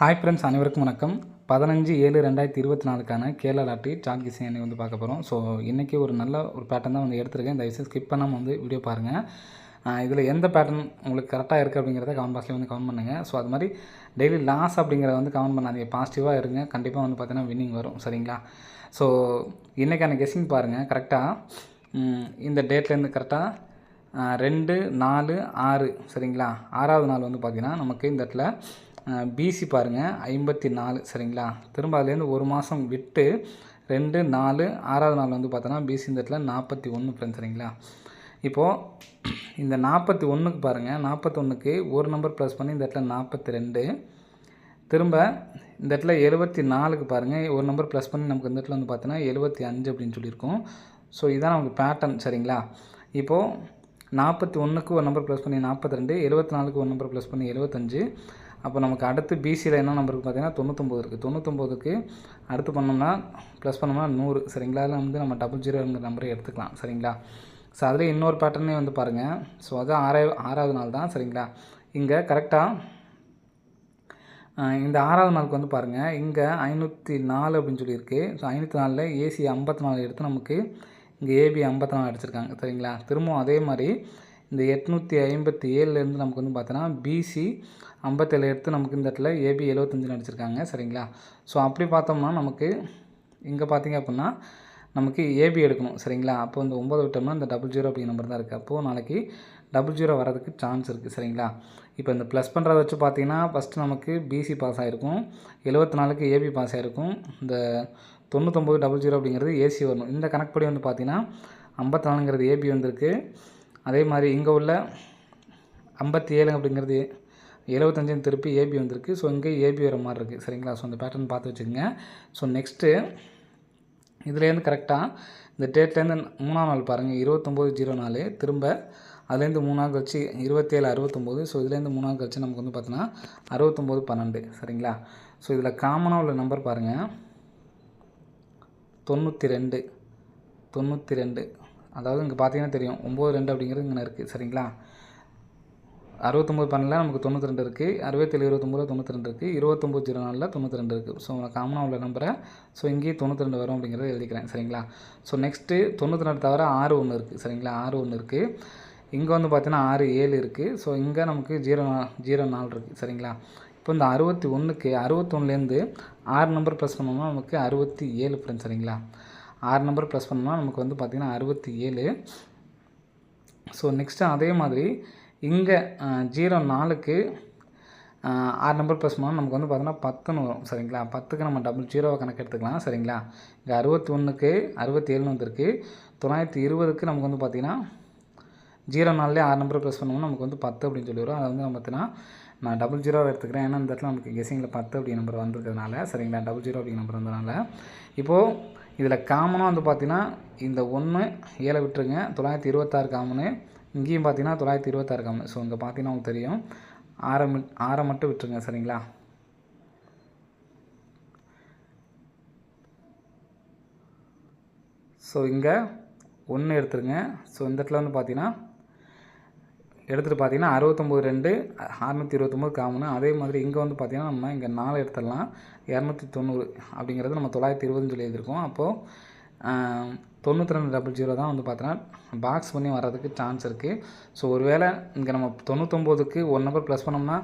Hi friends, அனைவருக்கும் வணக்கம். 15/7/2024க்கான Kerala lottery chart kissing எண்ணை வந்து பார்க்க போகிறோம். ஸோ இன்றைக்கி ஒரு நல்ல ஒரு பேட்டர்ன் தான் வந்து எடுத்திருக்கேன். தயவுசெய்து ஸ்கிப் பண்ணாமல் வந்து வீடியோ பாருங்கள். இதில் எந்த பேட்டர்ன் உங்களுக்கு கரெக்டாக இருக்குது அப்படிங்கிறத கமெண்ட் பாக்ஸில் வந்து கமெண்ட் பண்ணுங்கள். ஸோ அது மாதிரி டெய்லி லாஸ் அப்படிங்கிறத வந்து கமெண்ட் பண்ணாதீங்க. பாசிட்டிவாக இருங்க, கண்டிப்பாக வந்து பார்த்தீங்கன்னா வின்னிங் வரும். சரிங்களா? ஸோ இன்றைக்கான கெஸ்ஸிங் பாருங்கள். கரெக்டாக இந்த டேட்லேருந்து கரெக்டாக 2, 4, 6 சரிங்களா? 6வது நாள் வந்து பார்த்திங்கன்னா நமக்கு இந்த இடத்துல பிசி பாருங்கள் 54 சரிங்களா? திரும்ப அதுலேருந்து ஒரு மாதம் விட்டு 2, 4, 6வது நாள் வந்து பார்த்தோன்னா பிசி இந்த இடத்துல 41 ஃப்ரெண்ட்ஸ் சரிங்களா? இப்போது இந்த 41க்கு பாருங்கள், 41க்கு ஒரு நம்பர் ப்ளஸ் பண்ணி இந்த இடத்துல 42, திரும்ப இந்த இடத்துல 74க்கு பாருங்கள் ஒரு நம்பர் ப்ளஸ் பண்ணி நமக்கு இந்த இடத்துல வந்து பார்த்தோன்னா 75 அப்படின்னு சொல்லியிருக்கோம். ஸோ இதுதான் நமக்கு பேட்டர்ன் சரிங்களா? இப்போது 41க்கு ஒரு நம்பர் ப்ளஸ் பண்ணி 42, 74க்கு ஒரு நம்பர் ப்ளஸ் பண்ணி 75. அப்போ நமக்கு அடுத்து பிசியில் என்ன நம்பருக்கு பார்த்தீங்கன்னா 99 இருக்குது. 99க்கு அடுத்து பண்ணோம்னா ப்ளஸ் பண்ணோம்னா 100 சரிங்களா? அதில் வந்து நம்ம 00ங்கிற நம்பரை எடுத்துக்கலாம் சரிங்களா? ஸோ அதில் இன்னொரு பேட்டர்னே வந்து பாருங்கள். ஸோ அது 6வது நாள் தான் சரிங்களா? இங்கே கரெக்டாக இந்த 6வது நாளுக்கு வந்து பாருங்கள், இங்கே 504 அப்படின்னு சொல்லியிருக்கு. ஸோ 504ல் ஏசி 54 எடுத்து நமக்கு இங்கே ஏபி 54 அடிச்சிருக்காங்க சரிங்களா? திரும்பவும் அதே மாதிரி இந்த 857லேருந்து நமக்கு வந்து பார்த்தோன்னா பிசி 57 எடுத்து நமக்கு இந்த இடத்துல ஏபி 75 அடிச்சிருக்காங்க சரிங்களா? ஸோ அப்படி பார்த்தோம்னா நமக்கு இங்கே பார்த்தீங்க அப்படின்னா நமக்கு ஏபி எடுக்கணும் சரிங்களா? அப்போ இந்த 9 விட்டோம்னா இந்த 00 அப்படிங்கிற நம்பர் தான் இருக்குது. அப்போது நாளைக்கு 00 வரதுக்கு சான்ஸ் இருக்குது சரிங்களா? இப்போ இந்த ப்ளஸ் பண்ணுறத வச்சு பார்த்தீங்கன்னா ஃபஸ்ட்டு நமக்கு பிசி பாஸ் ஆகிருக்கும், 74க்கு ஏபி பாஸ் ஆகிருக்கும், இந்த 99 00 அப்படிங்கிறது ஏசி வரணும். இந்த கணக்குப்படி வந்து பார்த்தீங்கன்னா 54ங்கிறது ஏபி வந்திருக்கு. அதே மாதிரி இங்கே உள்ள 57 அப்படிங்கிறது 75 திருப்பி ஏபி வந்திருக்கு. ஸோ இங்கே ஏபி வர மாதிரி இருக்குது சரிங்களா? ஸோ அந்த பேட்டர்ன் பார்த்து வச்சுக்கோங்க. ஸோ நெக்ஸ்ட்டு இதுலேருந்து கரெக்டாக இந்த டேட்லேருந்து 3ஆம் நாள் பாருங்கள் 29/04, திரும்ப அதுலேருந்து 3 நாள் கழிச்சு 27/69. ஸோ இதுலேருந்து 3 நாள் கழிச்சு நமக்கு வந்து பார்த்தோன்னா 69/12 சரிங்களா? ஸோ இதில் காமனாக உள்ள நம்பர் பாருங்கள் 92. அதாவது இங்கே பார்த்தீங்கன்னா தெரியும் 92 அப்படிங்கிறது இங்கே இருக்குது சரிங்களா? 69/12 நமக்கு 92 இருக்குது, 67/29 92 இருக்குது, 29/04 92 இருக்குது. ஸோ காமனாக உள்ள நம்பரை ஸோ இங்கேயே 92 வரும் அப்படிங்கிறத எழுதிக்கிறேன் சரிங்களா? ஸோ நெக்ஸ்ட்டு 92 தவிர 6 ஒன்று இருக்குது சரிங்களா? 6 ஒன்று இருக்குது. இங்கே வந்து பார்த்தீங்கன்னா 6 7 இருக்குது. ஸோ இங்கே நமக்கு 04 இருக்குது சரிங்களா? இப்போ இந்த 61க்கு 61லேருந்து 6 நம்பர் ப்ளஸ் பண்ணோம்னா நமக்கு 67 ஃப்ரெண்ட்ஸ் சரிங்களா? 6 நம்பர் ப்ளஸ் பண்ணோம்னா நமக்கு வந்து பார்த்திங்கன்னா 67. ஸோ நெக்ஸ்ட்டு அதே மாதிரி இங்கே 04க்கு 6 நம்பர் ப்ளஸ் பண்ணால் நமக்கு வந்து பார்த்தோன்னா 10ன்னு வரும் சரிங்களா? 10க்கு நம்ம 00 கணக்கு எடுத்துக்கலாம் சரிங்களா? இங்கே 61க்கு 67ன்னு வந்திருக்கு. 920க்கு நமக்கு வந்து பார்த்திங்கன்னா 04லே 6 நம்பர் ப்ளஸ் பண்ணோம்னா நமக்கு வந்து 10 அப்படின்னு சொல்லி வரும். அதை வந்து நம்ம பார்த்தீங்கன்னா நான் 00 எடுத்துக்கிறேன். ஏன்னா இந்த இடத்துல நமக்கு கெஸிங்கில் 10 அப்படி நம்பர் வந்திருக்கிறதுனால சரிங்களா? 00 அப்படிங்கிற நம்பர் வந்ததுனால இப்போது இதில் காமனாக வந்து பார்த்திங்கன்னா இந்த 1 7 விட்டுருங்க, 926 காமனு, இங்கேயும் பார்த்தீங்கன்னா 926 காமனு. ஸோ இங்கே பார்த்தீங்கன்னா உங்களுக்கு தெரியும் 6 மட்டும் விட்டுருங்க சரிங்களா? ஸோ இங்கே 1 எடுத்துருங்க. ஸோ இந்த இடத்துல வந்து பார்த்தீங்கன்னா எடுத்துகிட்டு பார்த்தீங்கன்னா 69 629 காமனு. அதே மாதிரி இங்கே வந்து பார்த்திங்கன்னா நம்ம இங்கே 4 எடுத்துடலாம், 290 அப்படிங்கிறது நம்ம 920ன்னு சொல்லி எழுதியிருக்கோம். அப்போது 9200 தான் வந்து பார்த்தோன்னா பாக்ஸ் பண்ணி வர்றதுக்கு சான்ஸ் இருக்குது. ஸோ ஒருவேளை இங்கே நம்ம 99க்கு ஒரு நம்பர் ப்ளஸ் பண்ணோம்னா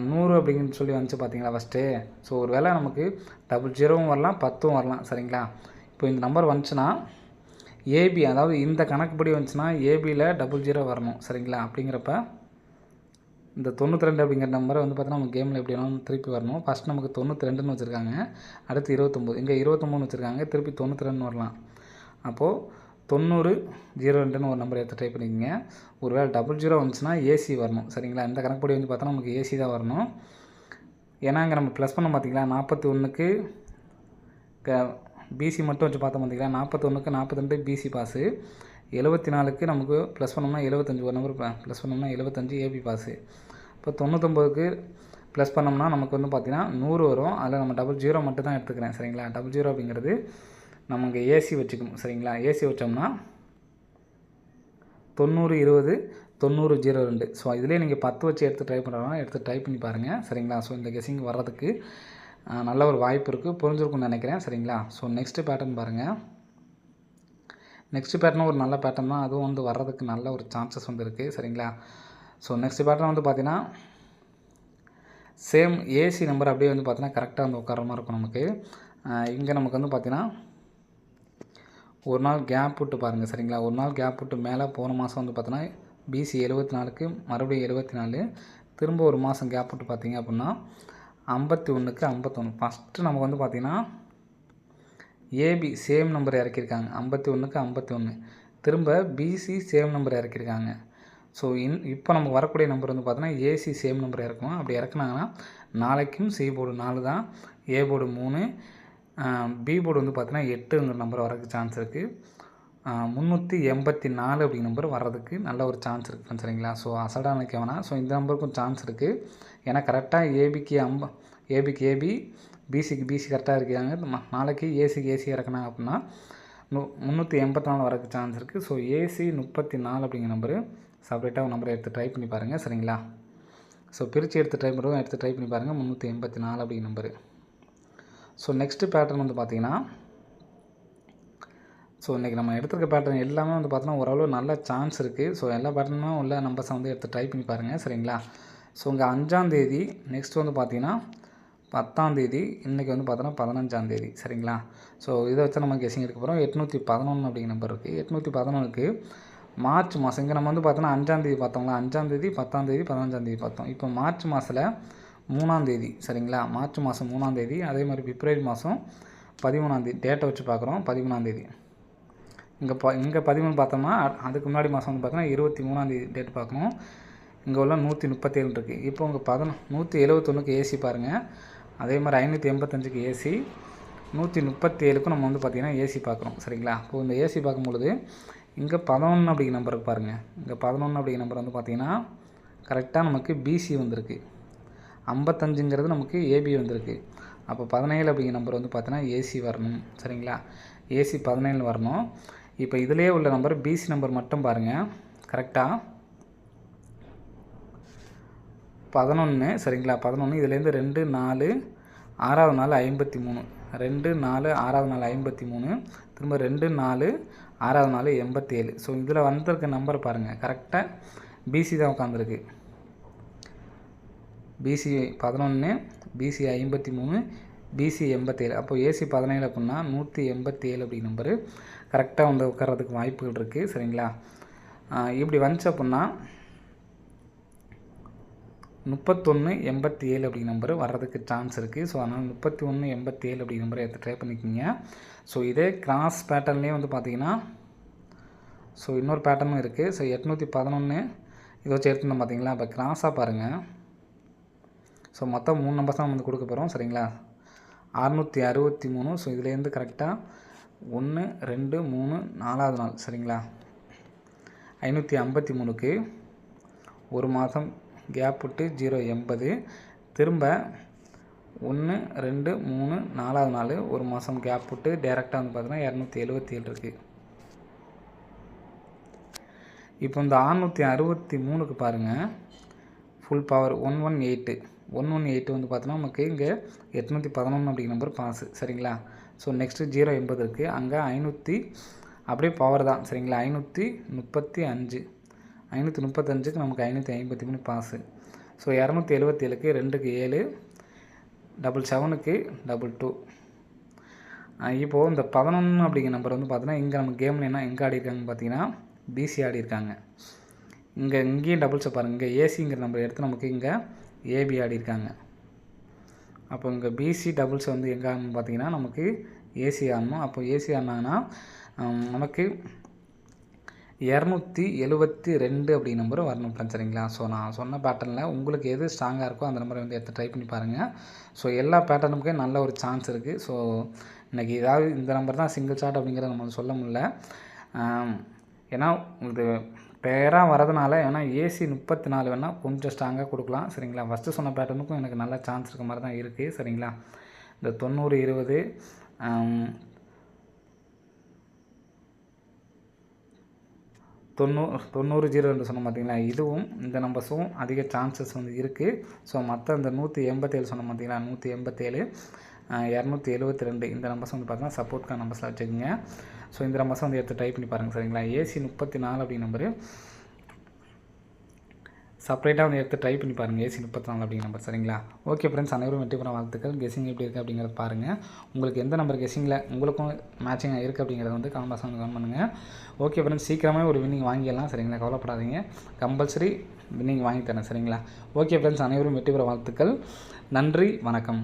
100 அப்படின்னு சொல்லி வந்துச்சு பார்த்தீங்களா ஃபஸ்ட்டு? ஸோ ஒரு வேளை நமக்கு 00வும் வரலாம் 10ம் வரலாம் சரிங்களா? இப்போ இந்த நம்பர் வந்துச்சுன்னா ஏபி, அதாவது இந்த கணக்குப்படி வந்துச்சுன்னா ஏபியில் 00 வரணும் சரிங்களா? அப்படிங்கிறப்ப இந்த 92 அப்படிங்கிற நம்பரை வந்து பார்த்தீங்கன்னா நம்ம கேமில் எப்படி வேணாலும் திருப்பி வரணும். ஃபஸ்ட் நமக்கு 92ன்னு வச்சுருக்காங்க, அடுத்து 29, இங்கே 23 வச்சுருக்காங்க, திருப்பி 92ன்னு வரலாம். அப்போது 9002ன்னு ஒரு நம்பர் எடுத்து ட்ரை பண்ணிக்கோங்க. ஒரு வேளை 00 வந்துச்சுன்னா ஏசி வரணும் சரிங்களா? இந்த கணக்குப்படி வந்து பார்த்தா நமக்கு ஏசி தான் வரணும். ஏன்னா இங்கே நம்ம ப்ளஸ் பண்ண பார்த்தீங்களா 41க்கு பிசி மட்டும் வச்சு பார்த்தோம் பார்த்தீங்களா? 41க்கு 42 பிசி பாஸு, 74க்கு நமக்கு ப்ளஸ் பண்ணோம்னா 75 ஒரு நம்பர் ப்ளஸ் பண்ணோம்னா 75 ஏபி பாஸு. இப்போ 99க்கு ப்ளஸ் பண்ணோம்னா நமக்கு வந்து பார்த்திங்கன்னா 100 வரும். அதில் நம்ம 00 மட்டும் தான் எடுத்துக்கிறேன் சரிங்களா? 00 அப்படிங்கிறது நம்ம இங்கே ஏசி வச்சுக்கணும் சரிங்களா? ஏசி வச்சோம்னா 90 20 9002. ஸோ இதிலே நீங்கள் 10 வச்சு எடுத்து ட்ரை பண்ணுறோன்னா எடுத்து ட்ரை பண்ணி பாருங்கள் சரிங்களா. ஸோ இந்த கெஸ்ஸிங் வர்றதுக்கு நல்ல ஒரு வாய்ப்பு இருக்குது, புரிஞ்சிருக்கும்னு நினைக்கிறேன் சரிங்களா. ஸோ நெக்ஸ்ட்டு பேட்டர்ன் பாருங்கள். நெக்ஸ்ட் பேட்டர்னும் ஒரு நல்ல பேட்டர்ன் தான், அதுவும் வந்து வர்றதுக்கு நல்ல ஒரு சான்சஸ் வந்து இருக்குது சரிங்களா. ஸோ நெக்ஸ்ட் பேட்டர்ன் வந்து பார்த்தீங்கன்னா சேம் ஏசி நம்பர் அப்படியே வந்து பார்த்தீங்கன்னா கரெக்டாக வந்து உட்கார மாதிரி இருக்கும் நமக்கு. இங்கே நமக்கு வந்து பார்த்தீங்கன்னா ஒரு நாள் கேப் விட்டு பாருங்கள் சரிங்களா. ஒரு நாள் கேப் விட்டு மேலே போன மாதம் வந்து பார்த்தீங்கன்னா BC 74க்கு மறுபடியும் 74, திரும்ப ஒரு மாதம் கேப் விட்டு பார்த்தீங்க அப்படின்னா 51க்கு 51. ஃபஸ்ட்டு நமக்கு வந்து பார்த்திங்கன்னா ஏபி சேம் நம்பர் இறக்கியிருக்காங்க 51க்கு 51, திரும்ப BC சேம் நம்பர் இறக்கியிருக்காங்க. ஸோ இப்போ நமக்கு வரக்கூடிய நம்பர் வந்து பார்த்தீங்கன்னா ஏசி சேம் நம்பர் இறக்கணும். அப்படி இறக்குனாங்கன்னா நாளைக்கும் சி போர்டு 4 தான், ஏ போர்டு 3, பி போர்டு வந்து பார்த்தீங்கன்னா 8ங்கிற நம்பர் வரதுக்கு சான்ஸ் இருக்குது. 384 அப்படிங்கிற நம்பர் வர்றதுக்கு நல்ல ஒரு சான்ஸ் இருக்குது சரிங்களா. ஸோ அசடாக நிற்க வேணாம். ஸோ இந்த நம்பருக்கும் சான்ஸ் இருக்குது. ஏன்னா கரெக்டாக ஏபிக்கு ஏபி, பிசிக்கு பிசி கரெக்டாக இருக்காங்க. நாளைக்கு ஏசிக்கு ஏசி இறக்குனாங்க அப்படின்னா 384 வரதுக்கு சான்ஸ் இருக்குது. ஸோ ஏசி 34 அப்படிங்கிற நம்பரு செப்பரேட்டாக ஒரு நம்பரை எடுத்து ட்ரை பண்ணி பாருங்கள் சரிங்களா. ஸோ பிரித்து எடுத்து ட்ரை பண்ணி பாருங்கள் 384 அப்படிங்கிற நம்பரு. ஸோ நெக்ஸ்ட்டு பேட்டர்ன் வந்து பார்த்திங்கன்னா ஸோ இன்றைக்கி நம்ம எடுத்துருக்க பேட்டர்ன் எல்லாமே வந்து பார்த்தோன்னா ஓரளவு நல்ல சான்ஸ் இருக்குது. ஸோ எல்லா பேட்டர்னும் உள்ள நம்பர்ஸை வந்து எடுத்து ட்ரை பண்ணி பாருங்கள் சரிங்களா. ஸோ இங்கே 5ஆந்தேதி, நெக்ஸ்ட் வந்து பார்த்திங்கன்னா 10ஆந்தேதி, இன்றைக்கி வந்து பார்த்தோன்னா 15ஆந்தேதி சரிங்களா. ஸோ இதை வச்சு நம்ம கெஸ்ஸிங் எடுக்க போகிறோம். 811 அப்படிங்கிற நம்பர் இருக்குது. 811க்கு மார்ச் மாதம், இங்கே நம்ம வந்து பார்த்தோன்னா 5ஆந்தேதி பார்த்தோங்களா, 5ஆந்தேதி 10ஆந்தேதி 15ஆந்தேதி பார்த்தோம். இப்போ மார்ச் மாதத்தில் 3ஆந்தேதி சரிங்களா. மார்ச் மாதம் 3ஆந்தேதி, அதே மாதிரி பிப்ரவரி மாதம் 13ஆந்தேதி டேட்டை வச்சு பார்க்குறோம். 13ஆந்தேதி இங்கே 13 பார்த்தோம்னா அதுக்கு முன்னாடி மாதம் வந்து பார்த்தோன்னா 23ஆந்தேதி டேட் பார்க்கணும். இங்கே உள்ள 137 இருக்குது. இப்போ உங்கள் 171க்கு ஏசி பாருங்கள், அதே மாதிரி 585க்கு ஏசி, 137க்கும் நம்ம வந்து பார்த்திங்கன்னா ஏசி பார்க்குறோம் சரிங்களா. இப்போது இந்த ஏசி பார்க்கும்பொழுது இங்கே 11 அப்படிங்கிற நம்பருக்கு பாருங்கள். இங்கே 11 அப்படிங்கிற நம்பர் வந்து பார்த்திங்கன்னா கரெக்டாக நமக்கு பிசி வந்திருக்கு. 55ங்கிறது நமக்கு ஏபி வந்திருக்கு. அப்போ 17 அப்படிங்கிற நம்பர் வந்து பார்த்தீங்கன்னா ஏசி வரணும் சரிங்களா. ஏசி 17 வரணும். இப்போ இதிலே உள்ள நம்பர் பிசி நம்பர் மட்டும் பாருங்கள். கரெக்டாக 11 சரிங்களா. 11 இதுலேருந்து 2 4 6வது நாள் 53, 2 4 6வது நாள் 53, திரும்ப 2 4 6வது நாள் 87. ஸோ இதில் வந்திருக்க நம்பர் பாருங்கள், கரெக்டாக பிசி தான் உட்காந்துருக்கு. PC 11, PC 53, PC 87. அப்போது ஏசி 17 அப்படின்னா 187 அப்படி நம்பரு கரெக்டாக வந்து உட்கார்றதுக்கு வாய்ப்புகள் இருக்குது சரிங்களா. இப்படி வந்துச்சு அப்படின்னா 3187 அப்படி நம்பரு வர்றதுக்கு சான்ஸ் இருக்குது. ஸோ அதனால் 3187 அப்படி நம்பரை எடுத்து ட்ரை பண்ணிக்கோங்க. ஸோ இதே கிராஸ் பேட்டர்ன்லேயே வந்து பார்த்திங்கன்னா ஸோ இன்னொரு பேட்டர்னும் இருக்குது. ஸோ 811 இதை வச்சு எடுத்துருந்தோம் பார்த்தீங்களா. இப்போ கிராஸாக பாருங்கள். ஸோ மொத்தம் 3 நம்பர்ஸ் தான் வந்து கொடுக்க போகிறோம் சரிங்களா. 663. ஸோ இதுலேருந்து கரெக்டாக 1 2 3 4வது நாள் சரிங்களா. 553க்கு ஒரு மாதம் கேப் விட்டு 080, திரும்ப 1 2 3 4வது நாள் ஒரு மாதம் கேப் விட்டு டேரெக்டாக வந்து பார்த்தீங்கன்னா 277 இருக்குது. இப்போ இந்த 663க்கு பாருங்கள், ஃபுல் பவர் 118 வந்து பார்த்தோன்னா நமக்கு இங்கே 811 அப்படிங்கிற நம்பர் பாஸு சரிங்களா. ஸோ நெக்ஸ்ட்டு 080 இருக்குது. அங்கே 500 அப்படியே பவர் தான் சரிங்களா. 535க்கு நமக்கு 553 பாஸு. ஸோ 277க்கு 2க்கு 7, 777க்கு 22. இப்போது இந்த 11 அப்படிங்கிற நம்பர் வந்து பார்த்தீங்கன்னா இங்கே நம்ம கேமில் என்ன எங்கே ஆடிருக்காங்கன்னு பார்த்தீங்கன்னா பிசி ஆடிருக்காங்க. இங்கேயும் டபுள்ஸை பாருங்கள். இங்கே ஏசிங்கிற நம்பர் எடுத்து நமக்கு இங்கே ஏபி ஆடிருக்காங்க. அப்போ இங்கே பிசி டபுள்ஸ் வந்து எங்கே ஆகணும்னு பார்த்தீங்கன்னா நமக்கு ஏசி ஆடணும். அப்போ ஏசி ஆடினாங்கன்னா நமக்கு 272 அப்படி நம்பர் வரணும் சரிங்களா. ஸோ நான் சொன்ன பேட்டர்னில் உங்களுக்கு எது ஸ்ட்ராங்காக இருக்கோ அந்த நம்பரை வந்து எடுத்து ட்ரை பண்ணி பாருங்கள். ஸோ எல்லா பேட்டர்னுக்கே நல்ல ஒரு சான்ஸ் இருக்குது. ஸோ இன்றைக்கி ஏதாவது இந்த நம்பர் தான் சிங்கிள் ஷாட் அப்படிங்கிறத நம்ம சொல்ல முடியல. ஏன்னா இது பேராக வரதுனால, ஏன்னா ஏசி 34 வேணால் கொஞ்சம் ஸ்ட்ராங்காக கொடுக்கலாம் சரிங்களா. ஃபஸ்ட்டு சொன்ன பேட்டர்னுக்கும் எனக்கு நல்ல சான்ஸ் இருக்க மாதிரி தான் இருக்குது சரிங்களா. இந்த 90 20 9002 சொன்னோம் பார்த்தீங்களா, இதுவும் இந்த நம்பர்ஸும் அதிக சான்சஸ் வந்து இருக்குது. ஸோ மற்ற இந்த 187 சொன்னோம் பார்த்தீங்களா, 187 272 இந்த நம்பர்ஸ் வந்து பார்த்தீங்கன்னா சப்போர்ட்கான நம்பர்ஸில் வச்சுக்கோங்க. ஸோ இந்த நம்பர்ஸை வந்து எடுத்து டைப் பண்ணி பாருங்கள் சரிங்களா. AC 34 அப்படி நம்பரு செப்பரேட்டாக வந்து எடுத்து ட்ரை பண்ணி பாருங்கள். AC 34 அப்படிங்கிற நம்பர் சரிங்களா. ஓகே ஃப்ரெண்ட்ஸ், அனைவரும் வெற்றி பெற வாழ்த்துக்கள். கெஸிங் எப்படி இருக்குது அப்படிங்கிறத பாருங்கள். உங்களுக்கு எந்த நம்பர் கெஸிங்கில் உங்களுக்கும் மேட்சிங்காக இருக்குது அப்படிங்கிறத வந்து கமெண்ட் பாக்ஸில் வந்து கமெண்ட் பண்ணுங்கள். ஓகே ஃப்ரெண்ட்ஸ், சீக்கிரமாக ஒரு வின்னிங் வாங்கிடலாம் சரிங்களா. கவலைப்படாதீங்க, கம்பல்சரி வின்னிங் வாங்கி தரேன் சரிங்களா. ஓகே ஃப்ரெண்ட்ஸ், அனைவரும் வெற்றி பெற வாழ்த்துக்கள். நன்றி, வணக்கம்.